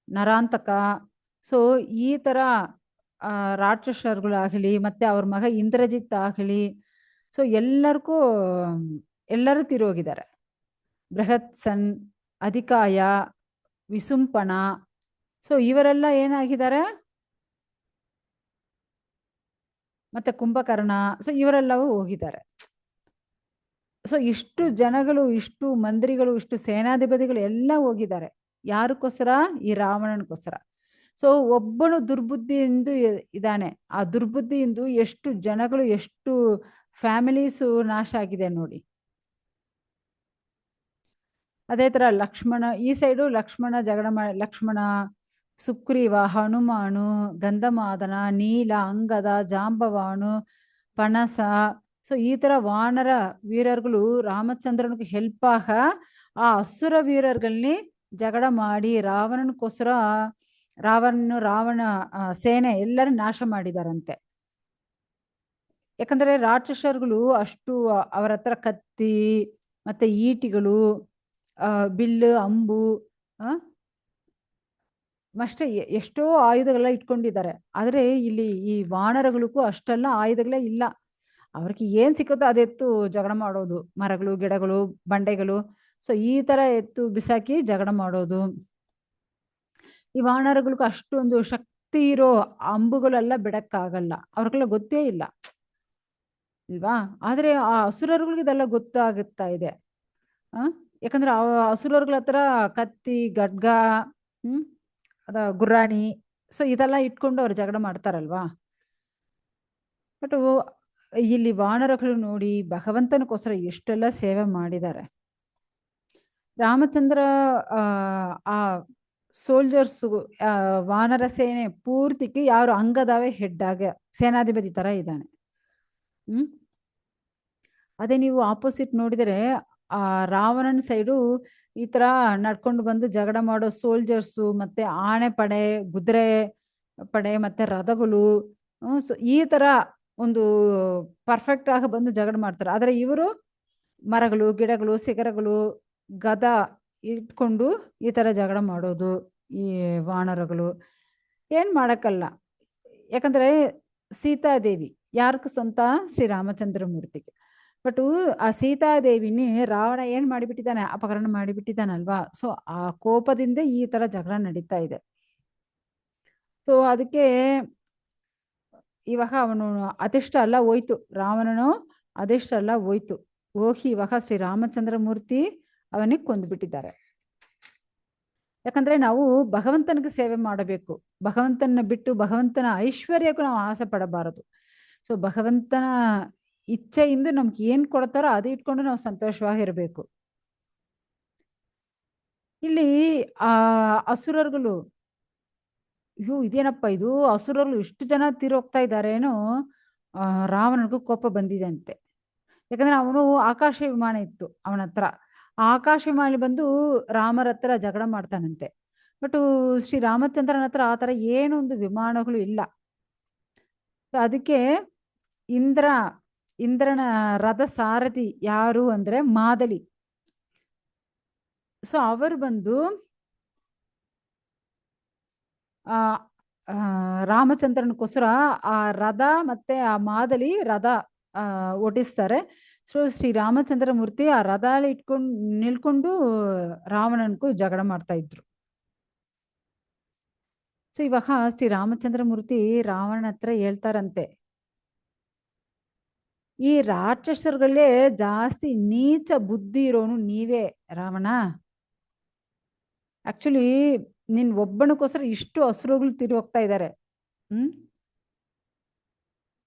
ನರಾಂತಕ. ಸೊ ಈ ತರ ರಾಕ್ಷಸರುಗಳಾಗಲಿ ಮತ್ತೆ ಅವ್ರ ಮಗ ಇಂದ್ರಜಿತ್ ಆಗಲಿ, ಸೊ ಎಲ್ಲರೂ ತೀರೋಗಿದ್ದಾರೆ. ಬೃಹತ್ಸನ್, ಅಧಿಕಾಯ, ವಿಸುಂಪಣ, ಸೊ ಇವರೆಲ್ಲ ಏನಾಗಿದ್ದಾರೆ, ಮತ್ತೆ ಕುಂಭಕರ್ಣ, ಸೊ ಇವರೆಲ್ಲವೂ ಹೋಗಿದ್ದಾರೆ. ಸೊ ಇಷ್ಟು ಜನಗಳು, ಇಷ್ಟು ಮಂತ್ರಿಗಳು, ಇಷ್ಟು ಸೇನಾಧಿಪತಿಗಳು ಎಲ್ಲ ಹೋಗಿದ್ದಾರೆ. ಯಾರಕ್ಕೋಸ್ಕರ? ಈ ರಾವಣನಿಗೋಸ್ಕರ. ಸೊ ಒಬ್ಬನು ದುರ್ಬುದ್ಧಿಯಿಂದ ಇದ್ದಾನೆ. ಆ ದುರ್ಬುದ್ಧಿಯಿಂದ ಎಷ್ಟು ಜನಗಳು, ಎಷ್ಟು ಫ್ಯಾಮಿಲೀಸು ನಾಶ ಆಗಿದೆ ನೋಡಿ. ಅದೇ ತರ ಲಕ್ಷ್ಮಣ, ಈ ಸೈಡು ಲಕ್ಷ್ಮಣ ಜಗಳ ಲಕ್ಷ್ಮಣ, ಸುಗ್ರೀವ, ಹನುಮಾನು, ಗಂಧಮಾದನ, ನೀಲ, ಅಂಗದ, ಜಾಂಬವಾನು, ಪಣಸ. ಸೊ ಈ ತರ ವಾನರ ವೀರರುಗಳು ರಾಮಚಂದ್ರನಿಗೆ ಹೆಲ್ಪ್ ಆಗ ಆ ಅಸುರ ವೀರರ್ಗಳನ್ನೇ ಜಗಳ ಮಾಡಿ ರಾವಣನಿಗೋಸ್ಕರ ರಾವಣ ಸೇನೆ ಎಲ್ಲರೂ ನಾಶ ಮಾಡಿದಾರಂತೆ. ಯಾಕಂದ್ರೆ ರಾಕ್ಷಸರುಗಳು ಅಷ್ಟು ಅವರ ಹತ್ರ ಕತ್ತಿ ಮತ್ತೆ ಈಟಿಗಳು, ಬಿಲ್ಲು, ಅಂಬು, ಅಷ್ಟೇ ಎಷ್ಟೋ ಆಯುಧಗಳೆಲ್ಲ ಇಟ್ಕೊಂಡಿದ್ದಾರೆ. ಆದ್ರೆ ಇಲ್ಲಿ ಈ ವಾನರಗಳಿಗೂ ಅಷ್ಟೆಲ್ಲ ಆಯುಧಗಳೇ ಇಲ್ಲ. ಅವ್ರಿಗೆ ಏನ್ ಸಿಕ್ಕುತ್ತೋ ಅದೆತ್ತು ಜಗಳ ಮಾಡೋದು, ಮರಗಳು, ಗಿಡಗಳು, ಬಂಡೆಗಳು. ಸೊ ಈ ತರ ಎತ್ತು ಬಿಸಾಕಿ ಜಗಳ ಮಾಡೋದು. ಈ ವಾನರಗಳಿಗೂ ಅಷ್ಟೊಂದು ಶಕ್ತಿ ಇರೋ ಅಂಬುಗಳೆಲ್ಲ ಬಿಡಕ್ಕಾಗಲ್ಲ, ಅವ್ರಿಗೆಲ್ಲ ಗೊತ್ತೇ ಇಲ್ಲ ಇಲ್ವಾ. ಆದ್ರೆ ಆ ಅಸುರರುಗಳಿಗೆ ಇದೆಲ್ಲ ಗೊತ್ತಾಗುತ್ತಾ ಇದೆ. ಆ ಯಾಕಂದ್ರೆ ಆ ಅಸುರರುಗಳ ಹತ್ರ ಕತ್ತಿ ಗಡ್ಗ ಹ್ಮ್ ಅದ ಗುರಾಣಿ, ಸೊ ಇದೆಲ್ಲ ಇಟ್ಕೊಂಡು ಅವ್ರು ಜಗಳ ಮಾಡ್ತಾರಲ್ವಾ. ಬಟ್ ಇಲ್ಲಿ ವಾನರಗಳು ನೋಡಿ ಭಗವಂತನಕ್ಕೋಸ್ಕರ ಎಷ್ಟೆಲ್ಲ ಸೇವೆ ಮಾಡಿದ್ದಾರೆ. ರಾಮಚಂದ್ರ ಆ ಸೋಲ್ಜರ್ಸು ವಾನರ ಸೇನೆ ಪೂರ್ತಿಗೆ ಯಾರು ಅಂಗದವೇ ಹೆಡ್ ಆಗ ಸೇನಾಧಿಪತಿ ತರ ಇದ್ದಾನೆ. ಅದೇ ನೀವು ಆಪೋಸಿಟ್ ನೋಡಿದರೆ ಆ ರಾವಣನ ಸೈಡು ಈ ತರ ನಡ್ಕೊಂಡು ಬಂದು ಜಗಳ ಮಾಡೋ ಸೋಲ್ಜರ್ಸು, ಮತ್ತೆ ಆನೆ ಪಡೆ, ಕುದುರೆ ಪಡೆ, ಮತ್ತೆ ರಥಗಳು, ಈ ತರ ಒಂದು ಪರ್ಫೆಕ್ಟ್ ಆಗಿ ಬಂದು ಜಗಳ ಮಾಡ್ತಾರೆ. ಆದ್ರೆ ಇವರು ಮರಗಳು, ಗಿಡಗಳು, ಶಿಖರಗಳು, ಗದ ಇಟ್ಕೊಂಡು ಈ ತರ ಜಗಳ ಮಾಡೋದು ಈ ವಾನರಗಳು. ಏನ್ ಮಾಡಕ್ಕಲ್ಲ, ಯಾಕಂದ್ರೆ ಸೀತಾದೇವಿ ಯಾರಕ್ಕೆ ಸ್ವಂತ? ಶ್ರೀರಾಮಚಂದ್ರ ಮೂರ್ತಿಗೆ. ಬಟ್ ಆ ಸೀತಾದೇವಿನಿ ರಾವಣ ಏನ್ ಮಾಡಿಬಿಟ್ಟಿದ್ದಾನೆ, ಅಪಹರಣ ಮಾಡಿಬಿಟ್ಟಿದ್ದಾನಲ್ವಾ. ಸೊ ಆ ಕೋಪದಿಂದ ಈ ತರ ಜಗಳ ನಡೀತಾ ಇದೆ. ಸೊ ಅದಕ್ಕೆ ಇವಾಗ ಅವನು ಅದೆಷ್ಟ ಅಲ್ಲ ಹೋಯ್ತು, ರಾವಣನು ಅದೆಷ್ಟ ಅಲ್ಲ ಹೋಯ್ತು, ಹೋಗಿ ಇವಾಗ ಶ್ರೀರಾಮಚಂದ್ರ ಮೂರ್ತಿ ಅವನಿಗೆ ಕೊಂದ್ಬಿಟ್ಟಿದ್ದಾರೆ. ಯಾಕಂದ್ರೆ ನಾವು ಭಗವಂತನಿಗೆ ಸೇವೆ ಮಾಡಬೇಕು, ಭಗವಂತನ ಬಿಟ್ಟು ಭಗವಂತನ ಐಶ್ವರ್ಯಕ್ಕೂ ನಾವು ಆಸೆ ಪಡಬಾರದು. ಸೊ ಭಗವಂತನ ಇಚ್ಛೆಯಿಂದ ನಮ್ಗೆ ಏನ್ ಕೊಡ್ತಾರೋ ಅದು ಇಟ್ಕೊಂಡು ನಾವು ಸಂತೋಷವಾಗಿರ್ಬೇಕು. ಇಲ್ಲಿ ಆ ಅಸುರರುಗಳು, ಇದೇನಪ್ಪ ಇದು, ಅಸುರರು ಇಷ್ಟು ಜನ ತೀರೋಗ್ತಾ ಇದ್ದಾರೇನೋ, ರಾವಣನಿಗೂ ಕೋಪ ಬಂದಿದೆ ಅಂತೆ. ಯಾಕಂದ್ರೆ ಅವನು ಆಕಾಶ ವಿಮಾನ ಇತ್ತು ಅವನ ಹತ್ರ, ಆಕಾಶ ವಿಮಾನ ಬಂದು ರಾಮರ ಹತ್ರ ಜಗಳ ಮಾಡ್ತಾನಂತೆ. ಬಟ್ ಶ್ರೀರಾಮಚಂದ್ರನ ಹತ್ರ ಆ ತರ ಏನೊಂದು ವಿಮಾನಗಳು ಇಲ್ಲ. ಅದಕ್ಕೆ ಇಂದ್ರನ ರಥ ಸಾರಥಿ ಯಾರು ಅಂದ್ರೆ ಮಾದಲಿ. ಸೊ ಅವರು ಬಂದು ರಾಮಚಂದ್ರನಕ್ಕೋಸ್ಕರ ಆ ರಥ ಮತ್ತೆ ಆ ಮಾದಲಿ ರಥ ಓಡಿಸ್ತಾರೆ. ಸೊ ಶ್ರೀರಾಮಚಂದ್ರ ಮೂರ್ತಿ ಆ ರಥ ನಿಲ್ಕೊಂಡು ರಾವಣನ್ಗೂ ಜಗಳ ಮಾಡ್ತಾ ಇದ್ರು. ಸೊ ಇವಾಗ ಶ್ರೀರಾಮಚಂದ್ರ ಮೂರ್ತಿ ರಾವಣನ ಹತ್ರ ಹೇಳ್ತಾರಂತೆ, ಈ ರಾಕ್ಷಸರುಗಳೇ ಜಾಸ್ತಿ ನೀಚ ಬುದ್ಧಿ ಇರೋನು ನೀವೇ ರಾವಣ. ಆಕ್ಚುಲಿ ನಿನ್ ಒಬ್ಬನಕ್ಕೋಸ್ಕರ ಇಷ್ಟು ಅಸುರಗಳು ತೀರೋಗ್ತಾ ಇದ್ದಾರೆ.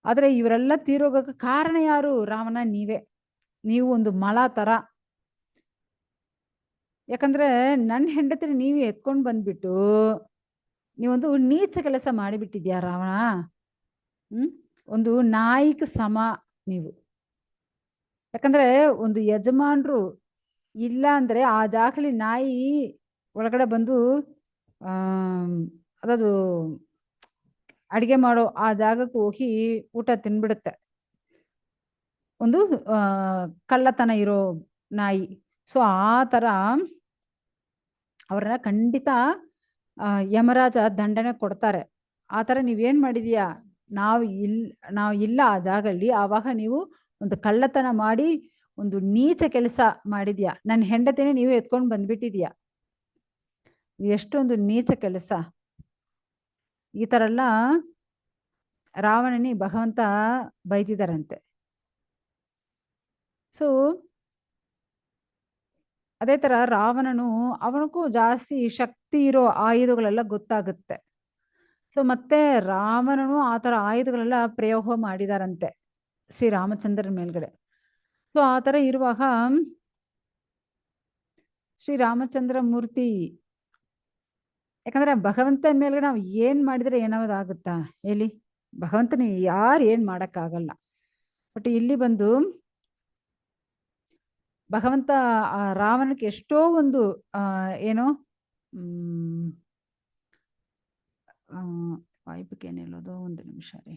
ಆದ್ರೆ ಇವರೆಲ್ಲ ತೀರೋಗಕ್ಕೆ ಕಾರಣ ಯಾರು? ರಾವಣ ನೀವೇ. ನೀವು ಒಂದು ಮಳ ತರ. ಯಾಕಂದ್ರೆ ನನ್ನ ಹೆಂಡತಿನ ನೀವು ಎತ್ಕೊಂಡು ಬಂದ್ಬಿಟ್ಟು ನೀವೊಂದು ನೀಚ ಕೆಲಸ ಮಾಡಿಬಿಟ್ಟಿದ್ಯಾ ರಾವಣ. ಒಂದು ನಾಯಿಕ ಸಮ ನೀವು. ಯಾಕಂದ್ರೆ ಒಂದು ಯಜಮಾನ್ರು ಇಲ್ಲ ಅಂದ್ರೆ ಆ ಜಾಗಲಿ ನಾಯಿ ಒಳಗಡೆ ಬಂದು ಅದದು ಅಡಿಗೆ ಮಾಡೋ ಆ ಜಾಗಕ್ಕೆ ಹೋಗಿ ಊಟ ತಿನ್ಬಿಡುತ್ತೆ, ಒಂದು ಕಳ್ಳತನ ಇರೋ ನಾಯಿ. ಸೊ ಆ ತರ ಅವ್ರನ್ನ ಖಂಡಿತ ಯಮರಾಜ ದಂಡನೆ ಕೊಡ್ತಾರೆ. ಆ ತರ ನೀವೇನ್ ಮಾಡಿದೀಯಾ, ನಾವು ಇಲ್ಲ ಆ ಜಾಗದಲ್ಲಿ, ಆವಾಗ ನೀವು ಒಂದು ಕಳ್ಳತನ ಮಾಡಿ ಒಂದು ನೀಚ ಕೆಲಸ ಮಾಡಿದ್ಯಾ. ನನ್ನ ಹೆಂಡತಿನೇ ನೀವು ಎತ್ಕೊಂಡು ಬಂದ್ಬಿಟ್ಟಿದ್ಯಾ. ಎಷ್ಟೊಂದು ನೀಚ ಕೆಲಸ. ಈ ತರ ಎಲ್ಲ ರಾವಣನಿ ಭಗವಂತ ಬೈದಿದ್ದಾರಂತೆ. ಸೊ ಅದೇ ತರ ರಾವಣನು ಅವನಿಗೂ ಜಾಸ್ತಿ ಶಕ್ತಿ ಇರೋ ಆಯುಧಗಳೆಲ್ಲ ಗೊತ್ತಾಗುತ್ತೆ. ಸೊ ಮತ್ತೆ ರಾವಣನು ಆ ತರ ಆಯುಧಗಳೆಲ್ಲ ಪ್ರಯೋಗ ಮಾಡಿದಾರಂತೆ ಶ್ರೀರಾಮಚಂದ್ರನ ಮೇಲ್ಗಡೆ. ಸೊ ಆ ತರ ಇರುವಾಗ ಶ್ರೀರಾಮಚಂದ್ರ ಮೂರ್ತಿ, ಯಾಕಂದ್ರೆ ಭಗವಂತನ ಮೇಲ್ಗಡೆ ನಾವು ಏನ್ ಮಾಡಿದ್ರೆ ಏನಾಗೋದಾಗುತ್ತಾ ಹೇಳಿ, ಭಗವಂತನ ಯಾರು ಏನ್ ಮಾಡಕ್ಕಾಗಲ್ಲ. ಬಟ್ ಇಲ್ಲಿ ಬಂದು ಭಗವಂತ ರಾವಣಕ್ಕೆ ಎಷ್ಟೋ ಒಂದು ಏನೋ ವಾಯ್ಪಕ್ಕೆ ಏನ್ ಹೇಳೋದು, ಒಂದು ನಿಮಿಷ ರೀ.